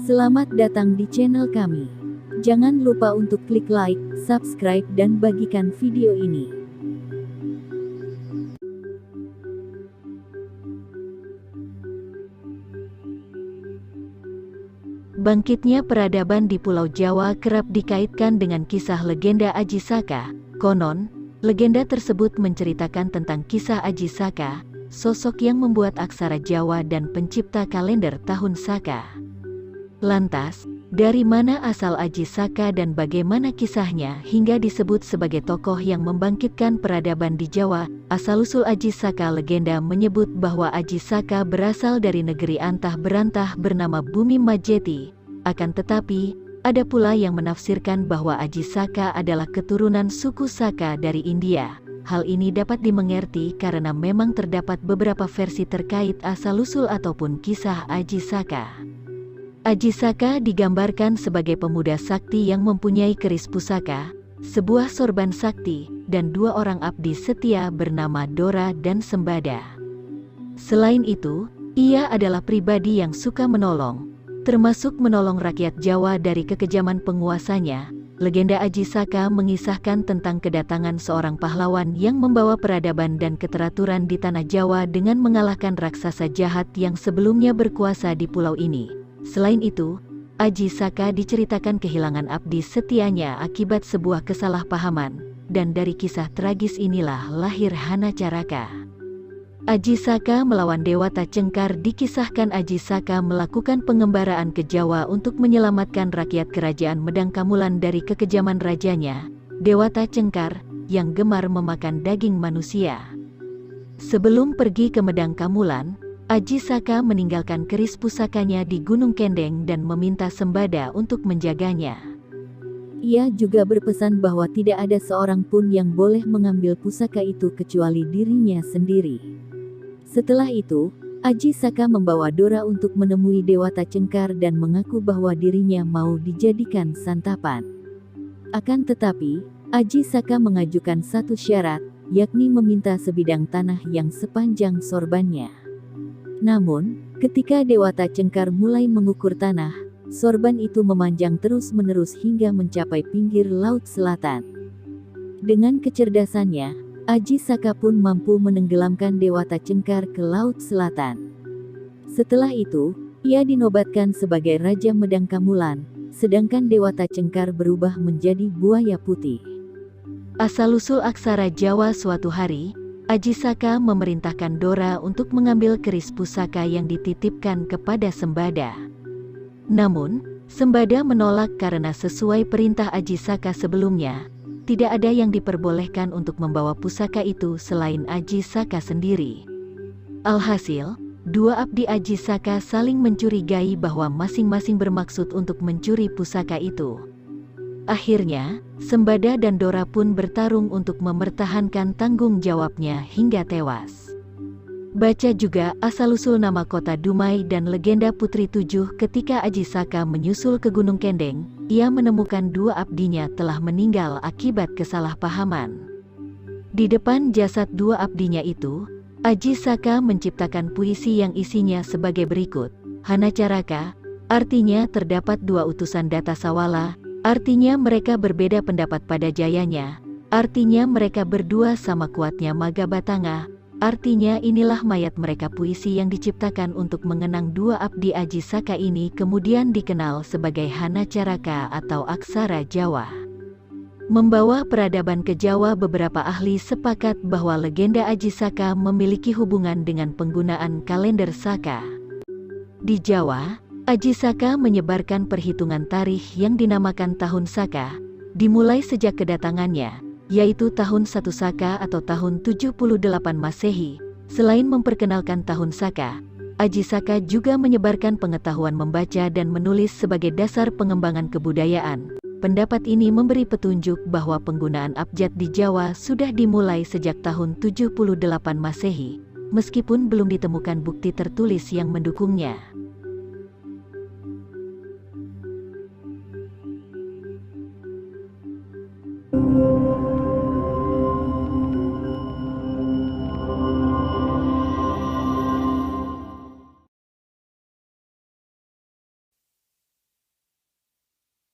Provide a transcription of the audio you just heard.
Selamat datang di channel kami. Jangan lupa untuk klik like, subscribe dan bagikan video ini. Bangkitnya peradaban di Pulau Jawa kerap dikaitkan dengan kisah legenda Aji Saka. Konon, legenda tersebut menceritakan tentang kisah Aji Saka, sosok yang membuat aksara Jawa dan pencipta kalender tahun Saka. Lantas, dari mana asal Aji Saka dan bagaimana kisahnya hingga disebut sebagai tokoh yang membangkitkan peradaban di Jawa? Asal-usul Aji Saka. Legenda menyebut bahwa Aji Saka berasal dari negeri antah berantah bernama Bumi Majeti. Akan tetapi, ada pula yang menafsirkan bahwa Aji Saka adalah keturunan suku Saka dari India. Hal ini dapat dimengerti karena memang terdapat beberapa versi terkait asal-usul ataupun kisah Aji Saka. Aji Saka digambarkan sebagai pemuda sakti yang mempunyai keris pusaka, sebuah sorban sakti, dan dua orang abdi setia bernama Dora dan Sembada. Selain itu, ia adalah pribadi yang suka menolong, termasuk menolong rakyat Jawa dari kekejaman penguasanya. Legenda Aji Saka mengisahkan tentang kedatangan seorang pahlawan yang membawa peradaban dan keteraturan di tanah Jawa dengan mengalahkan raksasa jahat yang sebelumnya berkuasa di pulau ini. Selain itu, Aji Saka diceritakan kehilangan abdi setianya akibat sebuah kesalahpahaman, dan dari kisah tragis inilah lahir Hanacaraka. Aji Saka melawan Dewata Cengkar. Dikisahkan Aji Saka melakukan pengembaraan ke Jawa untuk menyelamatkan rakyat kerajaan Medang Kamulan dari kekejaman rajanya, Dewata Cengkar, yang gemar memakan daging manusia. Sebelum pergi ke Medang Kamulan, Aji Saka meninggalkan keris pusakanya di Gunung Kendeng dan meminta Sembada untuk menjaganya. Ia juga berpesan bahwa tidak ada seorang pun yang boleh mengambil pusaka itu kecuali dirinya sendiri. Setelah itu, Aji Saka membawa Dora untuk menemui Dewata Cengkar dan mengaku bahwa dirinya mau dijadikan santapan. Akan tetapi, Aji Saka mengajukan satu syarat, yakni meminta sebidang tanah yang sepanjang sorbannya. Namun, ketika Dewata Cengkar mulai mengukur tanah, sorban itu memanjang terus-menerus hingga mencapai pinggir laut selatan. Dengan kecerdasannya, Aji Saka pun mampu menenggelamkan Dewata Cengkar ke laut selatan. Setelah itu, ia dinobatkan sebagai Raja Medang Kamulan, sedangkan Dewata Cengkar berubah menjadi buaya putih. Asal-usul aksara Jawa. Suatu hari, Aji Saka memerintahkan Dora untuk mengambil keris pusaka yang dititipkan kepada Sembada. Namun, Sembada menolak karena sesuai perintah Aji Saka sebelumnya, tidak ada yang diperbolehkan untuk membawa pusaka itu selain Aji Saka sendiri. Alhasil, dua abdi Aji Saka saling mencurigai bahwa masing-masing bermaksud untuk mencuri pusaka itu. Akhirnya, Sembada dan Dora pun bertarung untuk mempertahankan tanggung jawabnya hingga tewas. Baca juga asal-usul nama kota Dumai dan legenda Putri Tujuh. Ketika Aji Saka menyusul ke Gunung Kendeng, ia menemukan dua abdinya telah meninggal akibat kesalahpahaman. Di depan jasad dua abdinya itu, Aji Saka menciptakan puisi yang isinya sebagai berikut. Hanacaraka, artinya terdapat dua utusan Datasawala, artinya mereka berbeda pendapat pada jayanya, artinya mereka berdua sama kuatnya Magabatanga, artinya inilah mayat mereka. Puisi yang diciptakan untuk mengenang dua abdi Aji Saka ini kemudian dikenal sebagai Hanacaraka atau aksara Jawa. Membawa peradaban ke Jawa. Beberapa ahli sepakat bahwa legenda Aji Saka memiliki hubungan dengan penggunaan kalender Saka. Di Jawa, Aji Saka menyebarkan perhitungan tarikh yang dinamakan Tahun Saka, dimulai sejak kedatangannya, yaitu tahun 1 Saka atau tahun 78 Masehi. Selain memperkenalkan Tahun Saka, Aji Saka juga menyebarkan pengetahuan membaca dan menulis sebagai dasar pengembangan kebudayaan. Pendapat ini memberi petunjuk bahwa penggunaan abjad di Jawa sudah dimulai sejak tahun 78 Masehi, meskipun belum ditemukan bukti tertulis yang mendukungnya.